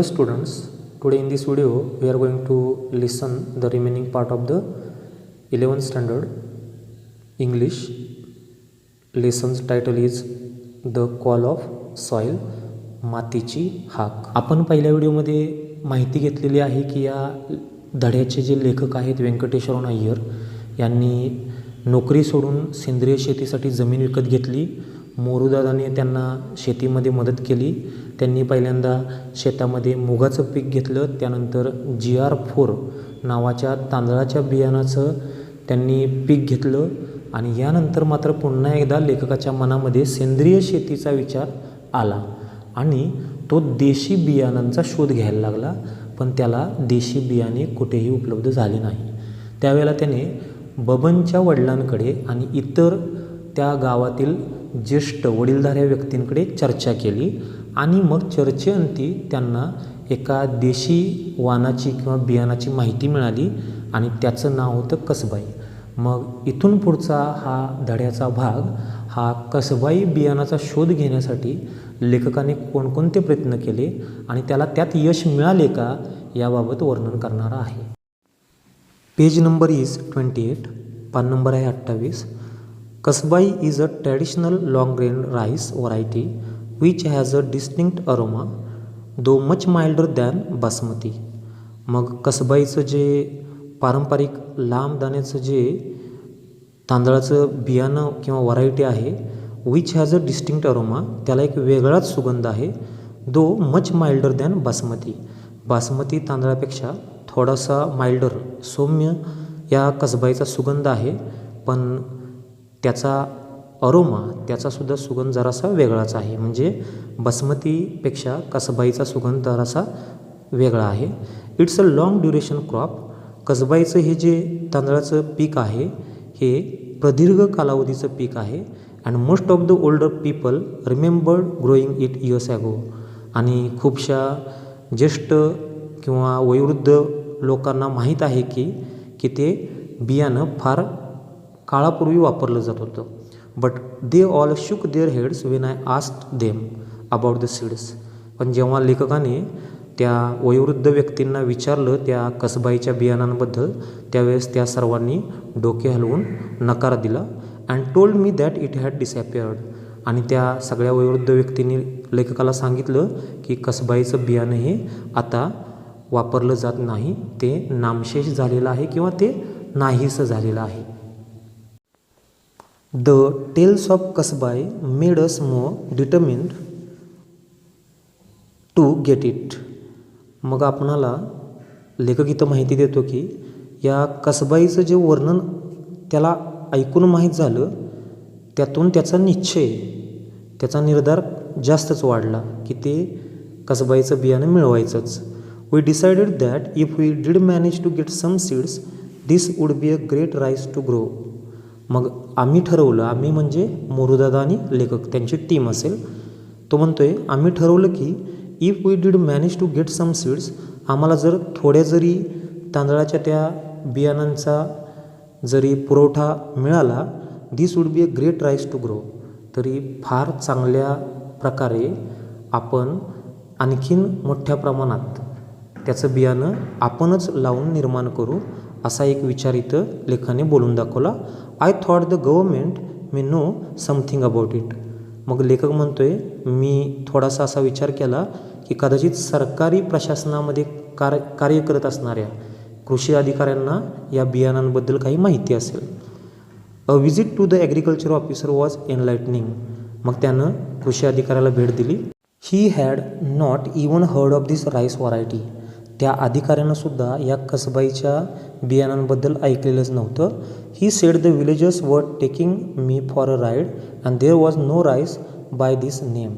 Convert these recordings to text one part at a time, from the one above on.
Hello students, today in this video we are going to listen the remaining part of the 11th standard English. Lesson's title is The Call of Soil, मातीची हाक. आपण पहिल्या व्हिडिओमध्ये माहिती घेतलेली आहे की या धड्याचे जे लेखक आहेत व्यंकटेश्वर अय्यर यांनी नोकरी सोडून सेंद्रिय शेतीसाठी जमीन विकत घेतली. मोरूदादाने त्यांना शेतीमध्ये मदत केली. त्यांनी पहिल्यांदा शेतामध्ये मुगाचं पीक घेतलं, त्यानंतर GR4 नावाच्या तांदळाच्या बियाणाचं त्यांनी पीक घेतलं आणि यानंतर मात्र पुन्हा एकदा लेखकाच्या मनामध्ये सेंद्रिय शेतीचा विचार आला आणि तो देशी बियाणांचा शोध घ्यायला लागला. पण त्याला देशी बियाणे कुठेही उपलब्ध झाले नाही. त्यावेळेला त्याने बबनच्या वडिलांकडे आणि इतर त्या गावातील ज्येष्ठ वडीलधाऱ्या व्यक्तींकडे चर्चा केली आणि मग चर्चेअंती त्यांना एका देशी वाणाची किंवा बियाणाची माहिती मिळाली आणि त्याचं नाव होतं कसबाई. मग इथून पुढचा हा धड्याचा भाग हा कसबाई बियाणाचा शोध घेण्यासाठी लेखकाने कोणकोणते प्रयत्न केले आणि त्याला त्यात यश मिळाले का याबाबत वर्णन करणारा आहे. पेज नंबर इज 28, पान नंबर आहे 28. Kasbai is a traditional long-grain rice variety which has a distinct aroma, though much milder than basmati. मग कसबाईचं जे पारंपरिक लांब दाण्याचं जे तांदळाचं बियाणं किंवा व्हरायटी आहे, which has a distinct aroma, त्याला एक वेगळाच सुगंध आहे. Though much milder than basmati, basmati तांदळापेक्षा थोडासा माइल्डर सौम्य या कसबाईचा सुगंध आहे. पण त्याचा अरोमा त्याचासुद्धा सुगंध जरासा वेगळाच आहे. म्हणजे बासमतीपेक्षा कसबाईचा सुगंध जरासा वेगळा आहे. It's a long duration crop. कसबाईचं हे जे तांदळाचं पीक आहे हे प्रदीर्घ कालावधीचं पीक आहे. And most of the older people remembered growing it years ago. आणि खूपशा ज्येष्ठ किंवा वयोवृद्ध लोकांना माहीत आहे की ते बियाणं फार काळापूर्वी वापरलं जात होतं. But they all shook their heads when I asked them about the seeds. पण जेव्हा लेखकाने त्या वयोवृद्ध व्यक्तींना विचारलं त्या कसबाईच्या बियाणांबद्दल त्यावेळेस त्या सर्वांनी डोके हलवून नकार दिला. And told me that it had disappeared. आणि त्या सगळ्या वयोवृद्ध व्यक्तींनी लेखकाला सांगितलं की कसबाईचं बियाणं हे आता वापरलं जात नाही, ते नामशेष झालेलं आहे किंवा ते नाहीसं झालेलं आहे. The tales of Kasbai made us more determined to get it. मग आपणाला लेखक इथं माहिती देतो की या कसबाईचं जे वर्णन त्याला ऐकून माहीत झालं त्यातून त्याचा निश्चय, त्याचा निर्धार जास्तच वाढला की ते कसबाईचं बियाणं मिळवायचंच. We decided that if we did manage to get some seeds, this would be a great rice to grow. मग आम्ही ठरवलं, आम्ही म्हणजे मोरूदादा आणि लेखक त्यांची टीम असेल. तो म्हणतोय आम्ही ठरवलं की if we did manage to get some seeds, आम्हाला जर थोड्या जरी तांदळाच्या त्या बियाणांचा जरी पुरवठा मिळाला, this would be a great rice to grow, तरी फार चांगल्या प्रकारे आपण आणखीन मोठ्या प्रमाणात त्याचं बियाणं आपणच लावून निर्माण करू असा एक विचार इथं लेखाने बोलून दाखवला. I thought the government may know something about it. मग लेखक म्हणतोय मी थोडासा असा विचार केला की कदाचित सरकारी प्रशासनामध्ये कार्य करत असणाऱ्या कृषी अधिकाऱ्यांना या बियाणांबद्दल काही माहिती असेल. A visit to the agriculture officer was enlightening. मग त्यानं कृषी अधिकाऱ्याला भेट दिली. He had not even heard of this rice variety. त्या अधिकाऱ्यानंसुद्धा या कसबाईच्या बियाणांबद्दल ऐकलेलंच नव्हतं. He said the villagers were taking me for a ride and there was no rice by this name.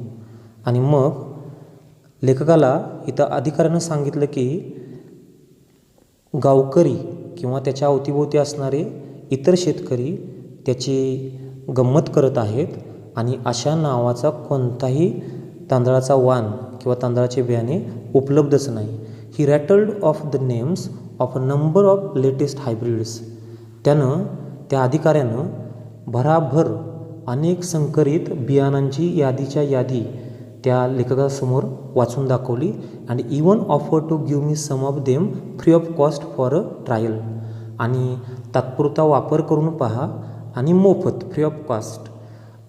आणि मग लेखकाला इथं अधिकाऱ्यानं सांगितलं की गावकरी किंवा त्याच्या अवतीभोवती असणारे इतर शेतकरी त्याची गंमत करत आहेत आणि अशा नावाचा कोणताही तांदळाचा वाण किंवा तांदळाचे बियाणे उपलब्धच नाही. He rattled off the names of a number of latest hybrids. त्यानं त्या अधिकाऱ्यानं भराभर अनेक संकरित बियाणांची यादीच्या यादी त्या लेखकासमोर वाचून दाखवली. And even offer to give me some of them free of cost for a trial. आणि तात्पुरता वापर करून पहा आणि मोफत फ्री ऑफ कॉस्ट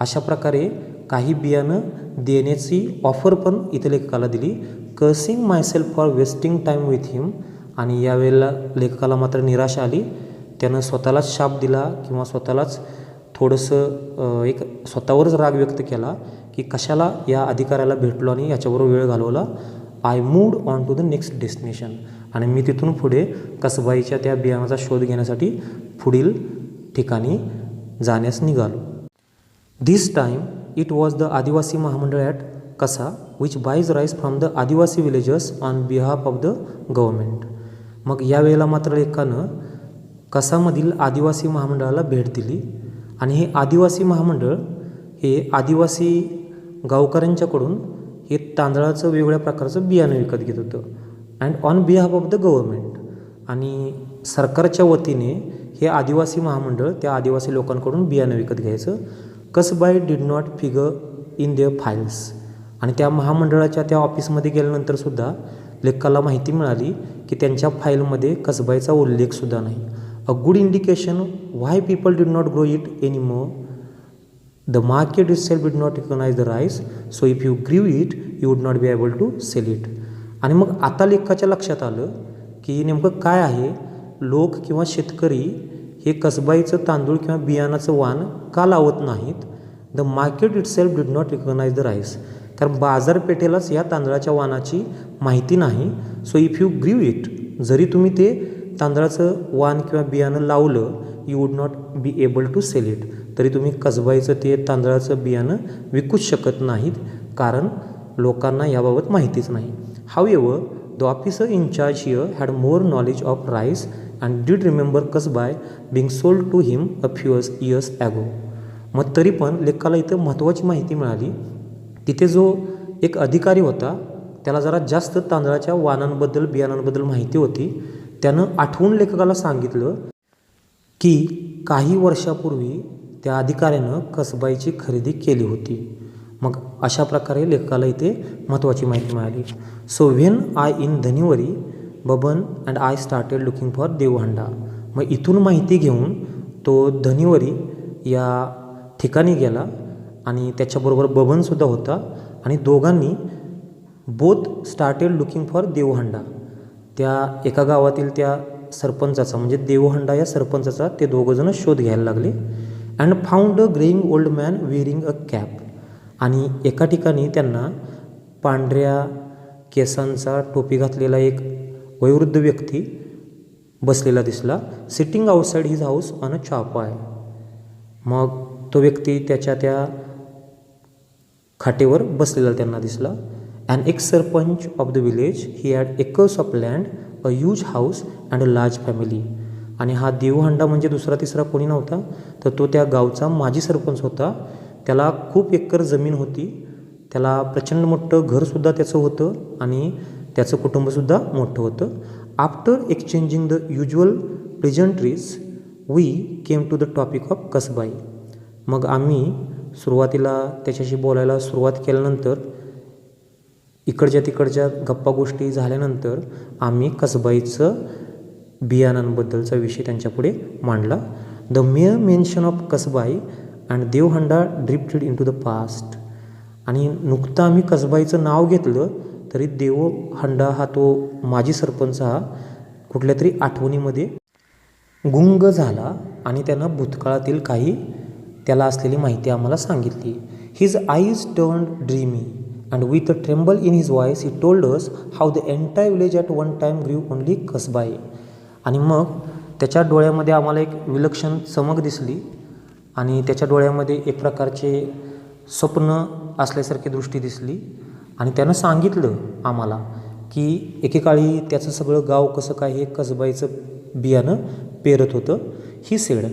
अशा प्रकारे काही बियाणं देण्याची ऑफर पण इथे लेखकाला दिली. Cursing myself for wasting time with him. आणि यावेळेला लेखकाला मात्र निराशा आली. त्यानं स्वतःलाच शाप दिला किंवा स्वतःलाच थोडंसं एक स्वतःवरच राग व्यक्त केला की कशाला या अधिकाऱ्याला भेटलो आणि याच्याबरोबर वेळ घालवला. I moved on to the next destination. आणि मी तिथून पुढे कसबाईच्या त्या बियाणाचा शोध घेण्यासाठी पुढील ठिकाणी जाण्यास निघालो. This time it was the Adivasi Mahamandal at Kasa which buys rice from the adivasi villagers on behalf of the government. मग यावेळेला मात्र लेखकानं कसामधील आदिवासी महामंडळाला भेट दिली. आणि हे आदिवासी महामंडळ हे आदिवासी गावकऱ्यांच्याकडून हे तांदळाचं वेगवेगळ्या प्रकारचं बियाणं विकत घेत होतं. And on behalf of the government. आणि सरकारच्या वतीने हे आदिवासी महामंडळ त्या आदिवासी लोकांकडून बियाणं विकत घ्यायचं. Kasbai did not figure in their files. आणि त्या महामंडळाच्या त्या ऑफिसमध्ये गेल्यानंतरसुद्धा लेखकाला माहिती मिळाली की त्यांच्या फाईलमध्ये कसबाईचा उल्लेखसुद्धा नाही. A good indication why people did not grow it any more. The market itself did not recognise the rice so if you grow it you would not be able to sell it. आणि मग आता लेखकाच्या लक्षात आलं की नेमकं काय आहे, लोक किंवा शेतकरी हे कसबाईचं तांदूळ किंवा बियाणाचं वाण का लावत नाहीत. The market itself did not recognise the rice. कारण बाजारपेठेलाच या तांदळाच्या वाणाची माहिती नाही. So if you grow it, जरी तुम्ही ते तांदळाचं वाण किंवा बियाणं लावलं, you would not be able to sell it, तरी तुम्ही कसबाईचं ते तांदळाचं बियाणं विकूच शकत नाहीत, कारण लोकांना याबाबत माहितीच नाही. However the officer in charge here had more knowledge of rice and did remember Kasbai being sold to him a few years ago. मग तरी पण लेखकाला इथं महत्त्वाची माहिती मिळाली. तिथे जो एक अधिकारी होता त्याला जरा जास्त तांदळाच्या वाणांबद्दल बियाणांबद्दल माहिती होती. त्यानं आठवून लेखकाला सांगितलं की काही वर्षापूर्वी त्या अधिकाऱ्यानं कसबाईची खरेदी केली होती. मग अशा प्रकारे लेखकाला इथे महत्त्वाची माहिती मिळाली. So when I in Dhaniwari Baban and I started looking for Devhanda. मग इथून माहिती घेऊन तो धनिवरी या ठिकाणी गेला आणि त्याच्याबरोबर बबनसुद्धा होता. आणि दोघांनी बोथ स्टार्टेड लुकिंग फॉर देवहांडा. त्या एका गावातील त्या सरपंचाचा म्हणजे देवहांडा या सरपंचाचा ते दोघंजणं शोध घ्यायला लागले. And found a greying old man wearing a cap. आणि एका ठिकाणी त्यांना पांढऱ्या केसांचा टोपी घातलेला एक वयोवृद्ध व्यक्ती बसलेला दिसला. Sitting outside his house on a charpai. मग तो व्यक्ती त्याच्या त्या खाटेवर बसलेला त्यांना दिसला. And ex sarpanch of the village he had acres of land, a huge house and a large family. आणि हा देवहांडा म्हणजे दुसरा तिसरा कोणी नव्हता, तर तो त्या गावचा माजी सरपंच होता. त्याला खूप एकर जमीन होती, त्याला प्रचंड मोठं घरसुद्धा त्याचं होतं आणि त्याचं कुटुंबसुद्धा मोठं होतं. After exchanging the usual pleasantries we came to the topic of Kasbai. मग आम्ही सुरुवातीला त्याच्याशी बोलायला सुरुवात केल्यानंतर इकडच्या तिकडच्या गप्पा गोष्टी झाल्यानंतर आम्ही कसबाईचं बियाणांबद्दलचा विषय त्यांच्यापुढे मांडला. The mere mention of Kasbai and Devhanda drifted in to the past. आणि नुकतं आम्ही कसबाईचं नाव घेतलं तरी देवहांडा हा तो माजी सरपंच हा कुठल्या तरी आठवणीमध्ये गुंग झाला आणि त्यानं भूतकाळातील काही त्याला असलेली माहिती आम्हाला सांगितली. His eyes turned dreamy and with a tremble in his voice he told us how the entire village at one time ग्रीव ओनली कसबाई. आणि मग त्याच्या डोळ्यामध्ये आम्हाला एक विलक्षण चमक दिसली आणि त्याच्या डोळ्यामध्ये एक प्रकारचे स्वप्न असल्यासारखी दृष्टी दिसली. आणि त्यानं सांगितलं आम्हाला की एकेकाळी त्याचं सगळं गाव कसं काय हे कसबाईचं बियाणं पेरत होतं. ही सेड,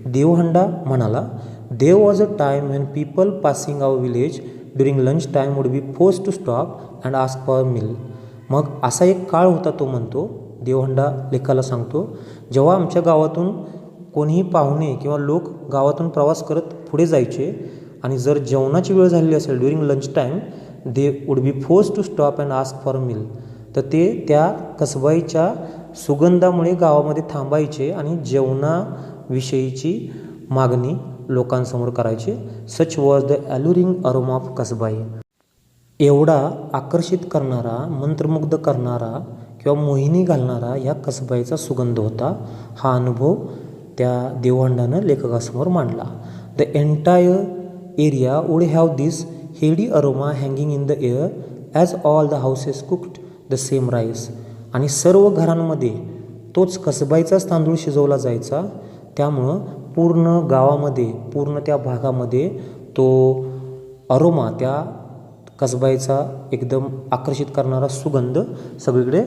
देवहांडा म्हणाला, there was a time when people passing our village during lunch time would be forced to stop and ask for meal. मग असा एक काळ होता, तो म्हणतो देवहांडा लेखाला सांगतो, जेव्हा आमच्या गावातून कोणीही पाहुणे किंवा लोक गावातून प्रवास करत पुढे जायचे आणि जर जेवणाची वेळ झालेली असेल during lunch time, they would be forced to stop and ask for meal. तर ते त्या कसबाईच्या सुगंधामुळे गावामध्ये थांबायचे आणि जेवणाविषयीची मागणी लोकांसमोर करायचे. Such was the alluring aroma of Kasbai. एवढा आकर्षित करणारा, मंत्रमुग्ध करणारा किंवा मोहिनी घालणारा या कसबाईचा सुगंध होता. हा अनुभव त्या देवहंडानं लेखकासमोर मांडला. The entire area would have this Heidi aroma hanging in the air as all the houses cooked the same rice. आणि सर्व घरांमध्ये तोच कसबाईचाच तांदूळ शिजवला जायचा. त्यामुळं पूर्ण गावामध्ये, पूर्ण त्या भागामध्ये तो अरोमा, त्या कसबाईचा एकदम आकर्षित करणारा सुगंध सगळीकडे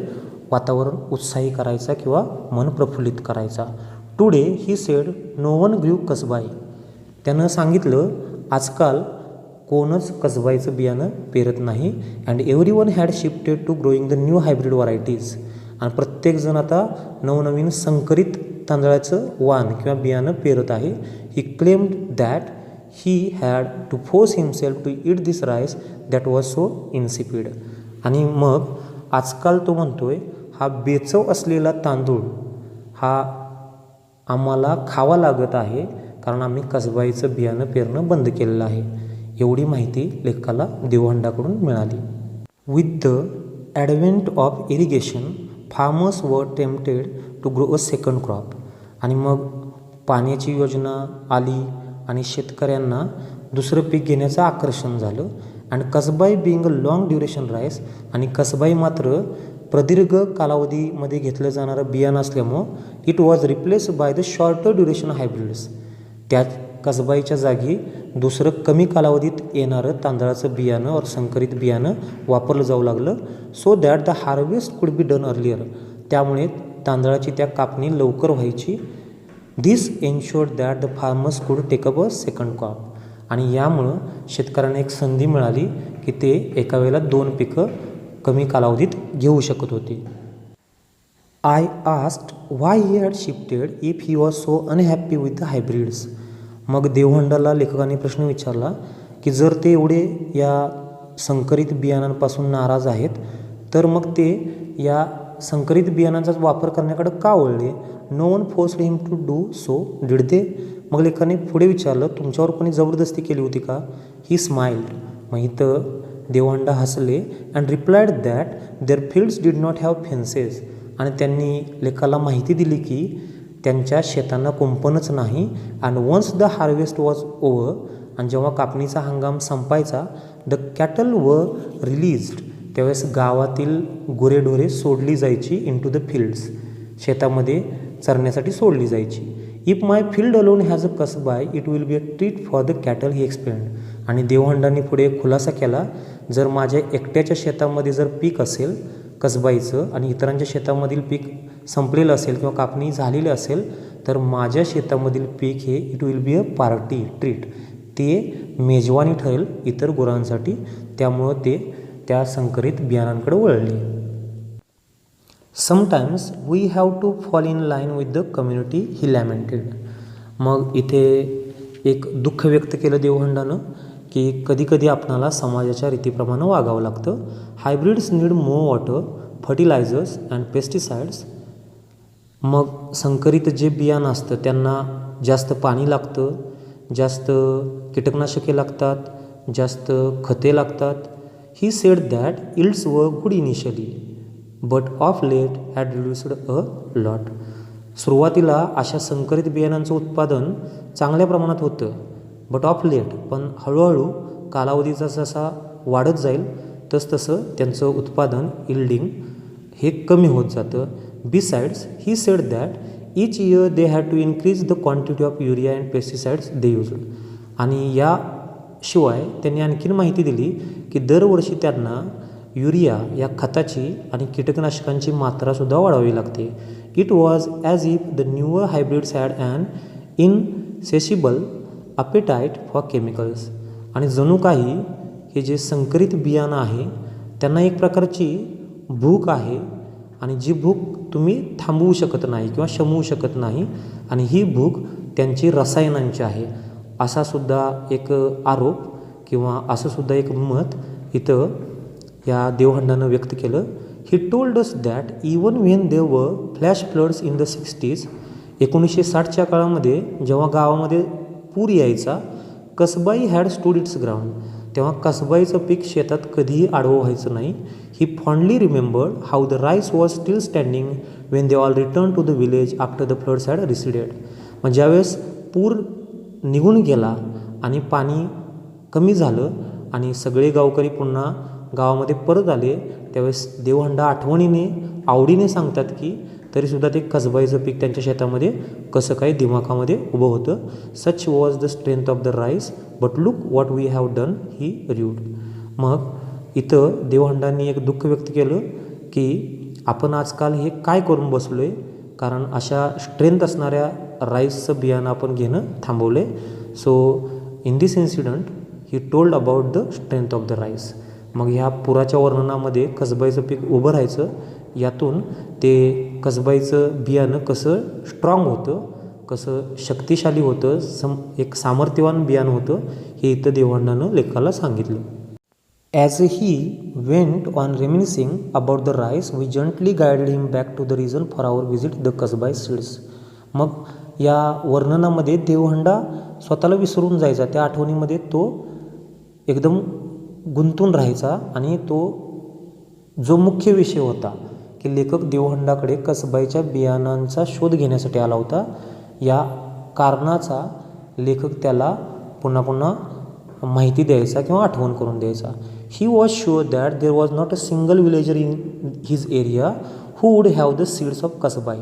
वातावरण उत्साही करायचा किंवा मन प्रफुल्लित करायचा. Today he said no one grew Kasbai. त्यानं सांगितलं आजकाल कोणच कसबाईचं बियाणं पेरत नाही. And every one had shifted to growing the new hybrid varieties. आणि प्रत्येकजण आता नवनवीन संकरित तांदळाचं वाण किंवा बियाणं पेरत आहे. He claimed that he had to force himself to eat this rice that was so insipid. आणि मग आजकाल तो म्हणतोय हा बेचव असलेला तांदूळ हा आम्हाला खावा लागत आहे कारण आम्ही कसबाईचं बियाणं पेरणं बंद केलेलं आहे. एवढी माहिती लेखकाला देवहंडाकडून मिळाली. With the advent of irrigation farmers were tempted to grow a second crop. आणि मग पाण्याची योजना आली आणि शेतकऱ्यांना दुसरं पीक घेण्याचं आकर्षण झालं. And Kasbai being a long duration rice. आणि कसबाई मात्र प्रदीर्घ कालावधीमध्ये घेतलं जाणारं बियाणं असल्यामुळं it was replace by the shorter duration hybrids. त्या कसबाईच्या जागी दुसरं कमी कालावधीत येणारं तांदळाचं बियाणं और संकरित बियाणं वापरलं जाऊ लागलं. So that the harvest could be done earlier. त्यामुळे तांदळाची त्या कापणी लवकर व्हायची. This ensured that the farmers could take up a second crop. आणि यामुळं शेतकऱ्यांना एक संधी मिळाली की ते एका वेळेला 2 पिकं कमी कालावधीत घेऊ शकत होते. I asked why he had shifted if he was so unhappy with the hybrids. मग देवहंडाला लेखकाने प्रश्न विचारला की जर ते एवढे या संकरित बियाणांपासून नाराज आहेत तर मग ते या संकरित बियाणांचाच वापर करण्याकडे का वळले. No one forced him to do so did they. मग लेखकाने पुढे विचारलं तुमच्यावर कोणी जबरदस्ती केली होती का. He smiled. मग इथं देवहंडा हसले. And replied that their fields did not have fences. आणि त्यांनी लेखाला माहिती दिली की त्यांच्या शेतांना कुंपणच नाही. And once the harvest was over. आणि जेव्हा कापणीचा हंगाम संपायचा द कॅटल वर रिलीज्ड. त्यावेळेस गावातील गुरेढोरे सोडली जायची इन टू द फील्ड्स. शेतामध्ये चरण्यासाठी सोडली जायची. If my field alone has a Kasbai it will be a treat for the cattle he explained. आणि देवहंडांनी पुढे खुलासा केला जर माझ्या एकट्याच्या शेतामध्ये जर पीक असेल कसबाईचं आणि इतरांच्या शेतामधील पीक संपलेलं असेल किंवा कापणी झालेली असेल तर माझ्या शेतामधील पीक हे it will be a party treat. ते मेजवानी ठरेल इतर गुरांसाठी. त्यामुळं ते त्या संकरित बियाणांकडे वळले. Sometimes we have to fall in line with the community he lamented. मग इथे एक दुःख व्यक्त केलं देवहंडानं की कधीकधी आपणाला समाजाच्या रीतीप्रमाणे वागावं लागतं. Hybrids need more water, fertilisers and pesticides. मग संकरित जे बियाणं असतं त्यांना जास्त पाणी लागतं, जास्त कीटकनाशके लागतात, जास्त खते लागतात. He said that yields were good initially but of late had reduced a lot. सुरुवातीला अशा संकरित बियाणांचं उत्पादन चांगल्या प्रमाणात होतं बट ऑफ लेट. पण हळूहळू कालावधीचा जसा वाढत जाईल तसतसं त्यांचं उत्पादन इल्डिंग हे कमी होत जातं. Besides he said that each year they had to increase the quantity of urea and pesticides they used. आणि याशिवाय त्यांनी आणखीन माहिती दिली की दरवर्षी त्यांना युरिया या खताची आणि कीटकनाशकांची मात्रासुद्धा वाढवावी लागते. It was as if the newer hybrids had an insatiable appetite for chemicals. आणि जणू काही हे जे संकरित बियाणं आहे त्यांना एक प्रकारची भूक आहे आणि जी भूक तुम्ही थांबवू शकत नाही किंवा शमवू शकत नाही. आणि ही भूक त्यांची रसायनांची आहे. असा सुद्धा एक आरोप किंवा असं सुद्धा एक मत इथं या देवहंडानं व्यक्त केलं. He told us that even when there were flash floods in the 60s, 1960च्या काळामध्ये जेव्हा गावामध्ये पूर यायचा, Kasbai had stood its ground, तेव्हा कसबाईचं पीक शेतात कधीही आडवं व्हायचं नाही. He fondly remembered how the rice was still standing when they all return to the village after the floods had receded. मग ज्यावेळेस पूर निघून गेला आणि पाणी कमी झालं आणि सगळे गावकरी पुन्हा गावामध्ये परत आले, त्यावेळेस देवहंडा आठवणीने आवडीने सांगतात की तरीसुद्धा ते कसबाईचं पीक त्यांच्या शेतामध्ये कसं काय दिमाखामध्ये उभं होतं. Such was the strength of the rice but look what we have done he rued. मग इथं देवहंडांनी एक दुःख व्यक्त केलं की आपण आजकाल हे काय करून बसलो आहे, कारण अशा स्ट्रेंथ असणाऱ्या राईसचं बियाणं आपण घेणं थांबवलं आहे. So in this incident he told about the strength of the rice. मग ह्या पुराच्या वर्णनामध्ये कसबाईचं पीक उभं राहायचं, यातून ते कसबाईचं बियाणं कसं स्ट्रॉंग होतं, कसं शक्तिशाली होतं, एक सामर्थ्यवान बियाणं होतं, हे इथं देवहंडानं लेखकाला सांगितलं. As he went on reminiscing about the rice we gently guided him back to the reason for our visit the Kasbai seeds. मग या वर्णनामध्ये देवहंडा स्वतःला विसरून जायचा, त्या आठवणीमध्ये तो एकदम गुंतून राहायचा आणि तो जो मुख्य विषय होता की लेखक देवहंडाकडे कसबाईच्या बियाणांचा शोध घेण्यासाठी आला होता, या कारणाचा लेखक त्याला पुन्हा पुन्हा माहिती द्यायचा किंवा आठवण करून द्यायचा. He was sure that there was not a single villager in his area who would have the seeds of Kasbai.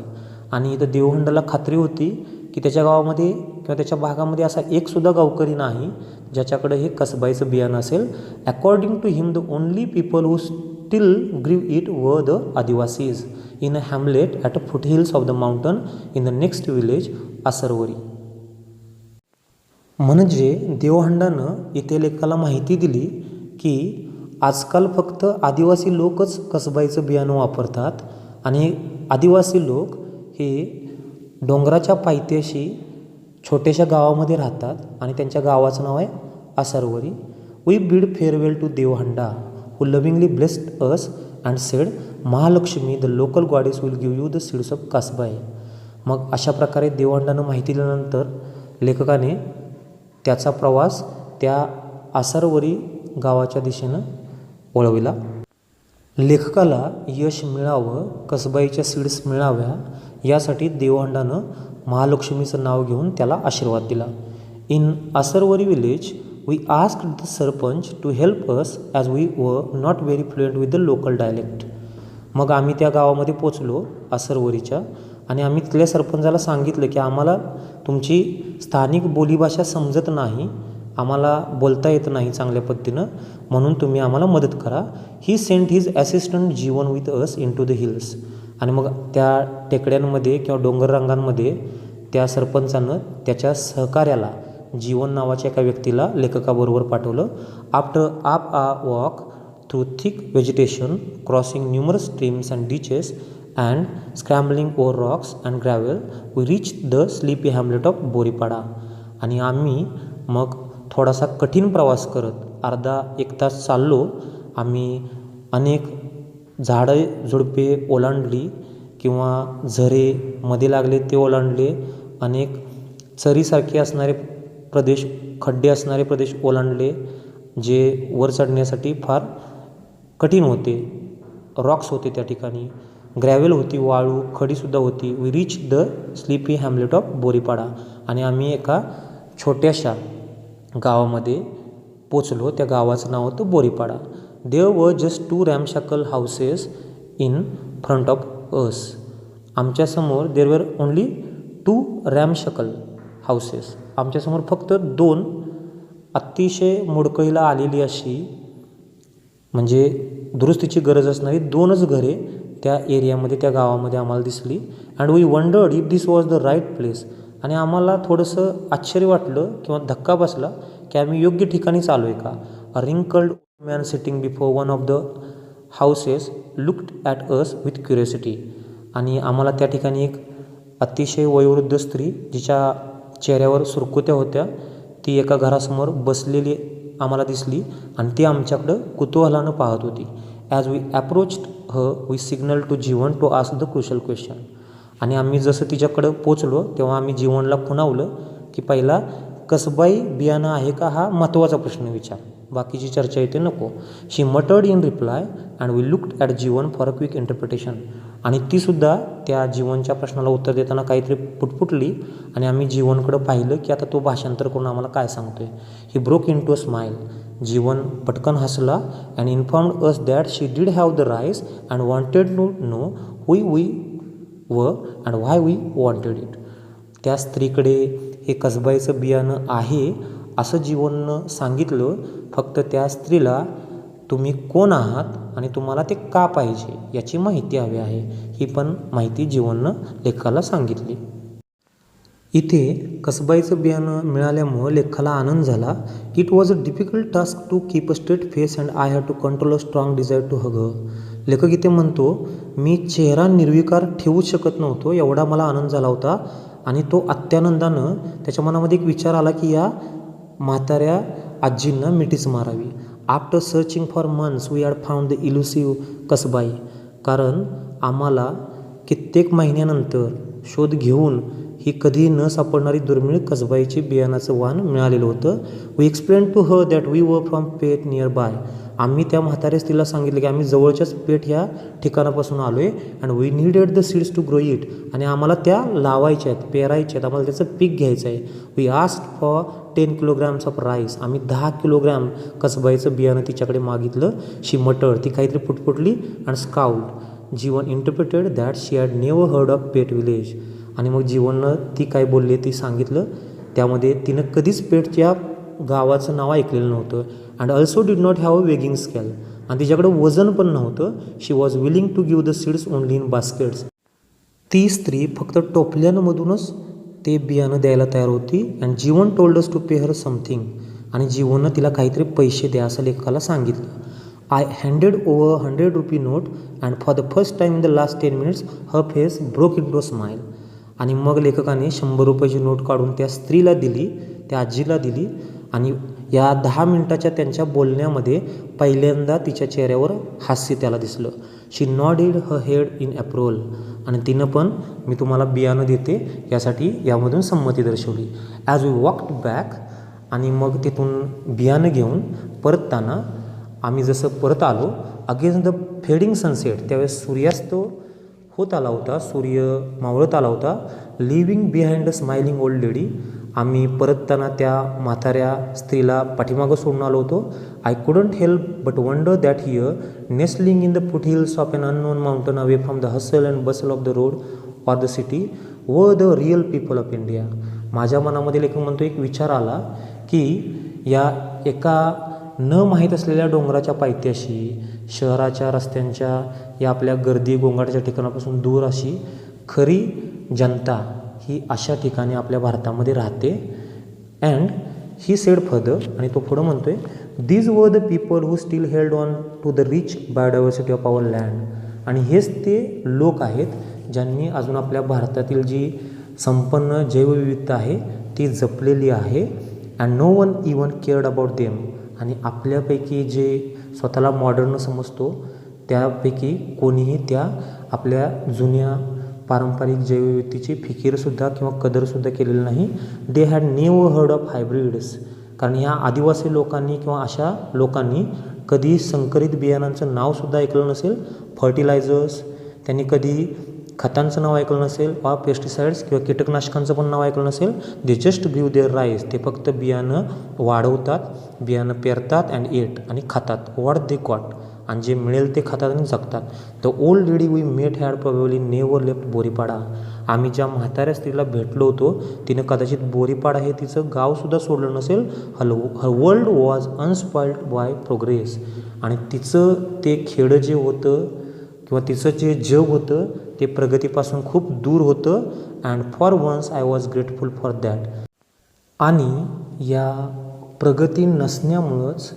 आणि इथं देवहंडाला खात्री होती की त्याच्या गावामध्ये किंवा त्याच्या भागामध्ये असा एकसुद्धा गावकरी नाही ज्याच्याकडे हे कसबाईचं बियाणं असेल. According to him the only people who still grew it were the Adivasis in a hamlet at a foothills of the mountain in the next village Asarvari. म्हणजे देवहंडानं इथे लेखाला माहिती दिली की आजकाल फक्त आदिवासी लोकच कसबाईचं बियाणं वापरतात आणि आदिवासी लोक हे डोंगराच्या पायथ्याशी छोट्याशा गावामध्ये राहतात आणि त्यांच्या गावाचं नाव आहे Asarvari. We bid farewell to Devhanda who lovingly blessed us and said Mahalakshmi the local goddess will give you the seeds of Kasbai. मग अशा प्रकारे देवहंडानं माहिती दिल्यानंतर लेखकाने त्याचा प्रवास त्या असरवरी गावाच्या दिशेनं वळविला. लेखकाला यश मिळावं, कसबाईच्या सीड्स मिळाव्या यासाठी देवहंडानं महालक्ष्मीचं नाव घेऊन त्याला आशीर्वाद दिला. In Asarvari village we asked the sarpanch to help us as we were not very fluent with the local dialect. मग आम्ही त्या गावामध्ये पोचलो असरवरीच्या आणि आम्ही तिथल्या सरपंचाला सांगितलं की आम्हाला तुमची स्थानिक बोलीभाषा समजत नाही, आम्हाला बोलता येत नाही चांगल्या पद्धतीनं, म्हणून तुम्ही आम्हाला मदत करा. He sent his assistant Jeevan with us in to the hills. आणि मग त्या टेकड्यांमध्ये किंवा डोंगर रांगांमध्ये त्या सरपंचानं त्याच्या सहकार्याला जीवन नावाच्या एका व्यक्तीला लेखकाबरोबर पाठवलं. After up a walk through thick vegetation crossing numerous streams and ditches and scrambling over rocks and gravel we reach the sleepy hamlet of Boripada. आणि आम्ही मग थोडासा कठीण प्रवास करत अर्धा एक तास चाललो. आम्ही अनेक झाडं झुडपे ओलांडली किंवा झरे मध्ये लागले ते ओलांडले, अनेक चरीसारखे असणारे प्रदेश, खड्डे असणारे प्रदेश ओलांडले जे वर चढण्यासाठी फार कठीण होते. रॉक्स होते त्या ठिकाणी, ग्रॅव्हल होती, वाळू खडीसुद्धा होती. We reach the sleepy hamlet of Boripada. आणि आम्ही एका छोट्याशा गावामध्ये पोचलो, त्या गावाचं नाव होतं Boripada. There were just 2 ramshackle houses in front of us. आमच्यासमोर there were only 2 ramshackle houses. आमच्यासमोर फक्त 2 अतिशय मोडकळीला आलेली अशी म्हणजे दुरुस्तीची गरज असणारी 2च घरे त्या एरियामध्ये त्या गावामध्ये आम्हाला दिसली. And we wondered if this was the right place. आणि आम्हाला थोडंसं आश्चर्य वाटलं किंवा धक्का बसला की आम्ही योग्य ठिकाणीच आलो आहे का. A wrinkled man sitting before one of the houses looked at us with curiosity. आणि आम्हाला त्या ठिकाणी एक अतिशय वयोवृद्ध स्त्री जिच्या चेहऱ्यावर सुरकुत्या होत्या ती एका घरासमोर बसलेली आम्हाला दिसली आणि ती आमच्याकडं कुतूहलानं पाहत होती. As we approached we signal to Jeevan to ask the crucial question. आणि आम्ही जसं तिच्याकडं पोचलो तेव्हा आम्ही जीवनला खुणावलं की पहिला कसबाई बियाणं आहे का हा महत्त्वाचा प्रश्न विचार, बाकीची चर्चा इथे नको. She muttered in reply and we looked at Jeevan for a quick interpretation. आणि तीसुद्धा त्या जीवनच्या प्रश्नाला उत्तर देताना काहीतरी पुटपुटली आणि आम्ही जीवनकडं पाहिलं की आता तो भाषांतर करून आम्हाला काय सांगतोय. He broke into a smile. Jeevan पटकन हसला and informed us that she did have the rice and wanted to know who we were and why we wanted it. त्या स्त्रीकडे हे कसबाईचं बियाणं आहे असं जीवननं सांगितलं. फक्त त्या स्त्रीला तुम्ही कोण आहात आणि तुम्हाला ते का पाहिजे याची माहिती हवी आहे. ही पण माहिती जीवननं लेखकाला सांगितली. इथे कसबाईचं बियाणं मिळाल्यामुळं लेखकाला आनंद झाला. It was a difficult task to keep a straight face and I had to control a strong desire to hug. लेखक इथे म्हणतो मी चेहरा निर्विकार ठेवूच शकत नव्हतो, एवढा मला आनंद झाला होता. आणि तो अत्यानंदानं त्याच्या मनामध्ये एक विचार आला की या म्हाताऱ्या आजींना मिठीच मारावी. After searching for months we had found the elusive Kasbai. कारण आम्हाला कित्येक महिन्यानंतर शोध घेऊन ही कधी न सापडणारी दुर्मिळ कसबाईची बियाणाचं वाण मिळालेलं होतं. We explain to her that we were from पेट नियर बाय. आम्ही त्या म्हाताऱ्या स्त्रीला सांगितलं की आम्ही जवळच्याच पेठ ह्या ठिकाणापासून आलो आहे and we needed the seeds to grow it. आणि आम्हाला त्या लावायच्या आहेत, पेरायच्या आहेत, आम्हाला त्याचं पीक घ्यायचं आहे. We asked for 10 kilograms of rice. आम्ही 10 किलोग्रॅम कसबाईचं बियाणं तिच्याकडे मागितलं. शी मटर. ती काहीतरी पुटपुटली and scowled. Jeevan interpreted that she had never heard of pet village. आणि मग जीवननं ती काय बोलली ती सांगितलं. त्यामध्ये तिनं कधीच पेठच्या गावाचं नाव ऐकलेलं नव्हतं. And also did not have a weighing scale. आणि तिच्याकडं वजन पण नव्हतं. She was willing to give the seeds only in baskets. ती स्त्री फक्त टोपल्यांमधूनच ते बियाणं द्यायला तयार होती. And Jeevan told us to pay her something. आणि जीवननं तिला काहीतरी पैसे द्या असं लेखकाला सांगितलं. I handed over 100 rupee note and for the first time in the last 10 minutes her face broke into a smile. आणि मग लेखकाने 100 रुपयाची नोट काढून त्या स्त्रीला दिली, त्या आजीला दिली. आणि या 10 मिनिटाच्या त्यांच्या बोलण्यामध्ये पहिल्यांदा तिच्या चेहऱ्यावर हास्य त्याला दिसलं. She nodded her head in approval. आणि तिनं पण मी तुम्हाला बियाणं देते यासाठी यामधून संमती दर्शवली. As we walked back. आणि मग तिथून बियाणं घेऊन परतताना आम्ही जसं परत आलो अगेन्स्ट द फेडिंग सनसेट, त्यावेळेस सूर्यास्त होत आला होता, सूर्य मावळत आला होता. Leaving behind a smiling old lady. आम्ही परतताना त्या म्हाताऱ्या स्त्रीला पाठीमागं सोडून आलो होतो. I couldn't help but wonder that here nestling in the foothills of an unknown mountain away from the hustle and bustle of the road or the city were the real people of India. माझ्या मनामध्ये लेखक म्हणतो एक विचार आला की या एका न माहीत असलेल्या डोंगराच्या पायथ्याशी, शहराच्या रस्त्यांच्या या आपल्या गर्दी गोंगाटाच्या ठिकाणापासून दूर अशी खरी जनता ही अशा ठिकाणी आपल्या भारतामध्ये राहते. And he said further. आणि तो पुढं म्हणतोय these were the people who still held on to the rich biodiversity of our land. आणि हेच ते लोक आहेत ज्यांनी अजून आपल्या भारतातील जी संपन्न जैवविविधता आहे ती जपलेली आहे. And no one even cared about them. आणि आपल्यापैकी जे स्वतःला मॉडर्न समजतो त्यापैकी कोणीही त्या आपल्या जुन्या पारंपरिक जैवविविधतेची फिकीरसुद्धा किंवा कदरसुद्धा केलेली नाही. They had never heard of hybrids. कारण ह्या आदिवासी लोकांनी किंवा अशा लोकांनी कधी संकरित बियाणांचं नावसुद्धा ऐकलं नसेल. फर्टिलायझर्स त्यांनी कधी खतांचं नाव ऐकलं नसेल वा पेस्टिसाइड्स किंवा कीटकनाशकांचं पण नाव ऐकलं नसेल. दे जस्ट ग्रीव देअर राईस. ते फक्त बियाणं वाढवतात, बियाणं पेरतात अँड एट आणि खातात. What they got. आणि जे मिळेल ते खातात आणि जगतात. The old lady we met had probably never left Boripada. आम्ही ज्या म्हाताऱ्या स्त्रीला भेटलो होतो तिनं कदाचित बोरीपाडा हे तिचं गावसुद्धा सोडलं नसेल. Her world was unspoiled by progress. आणि तिचं ते खेडं जे होतं किंवा तिचं जे जग होतं ते प्रगतीपासून खूप दूर होतं. And for once I was grateful for that. आणि या प्रगती नसण्यामुळंच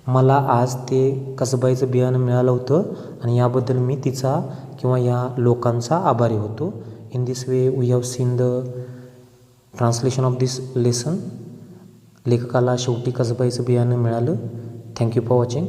मला आज ते कसबाईचं बियाणं मिळालं होतं आणि याबद्दल मी तिचा किंवा या लोकांचा आभारी होतो. In this way we have seen the translation of this lesson. लेखकाला शेवटी कसबाईचं बियाणं मिळालं. Thank you for watching.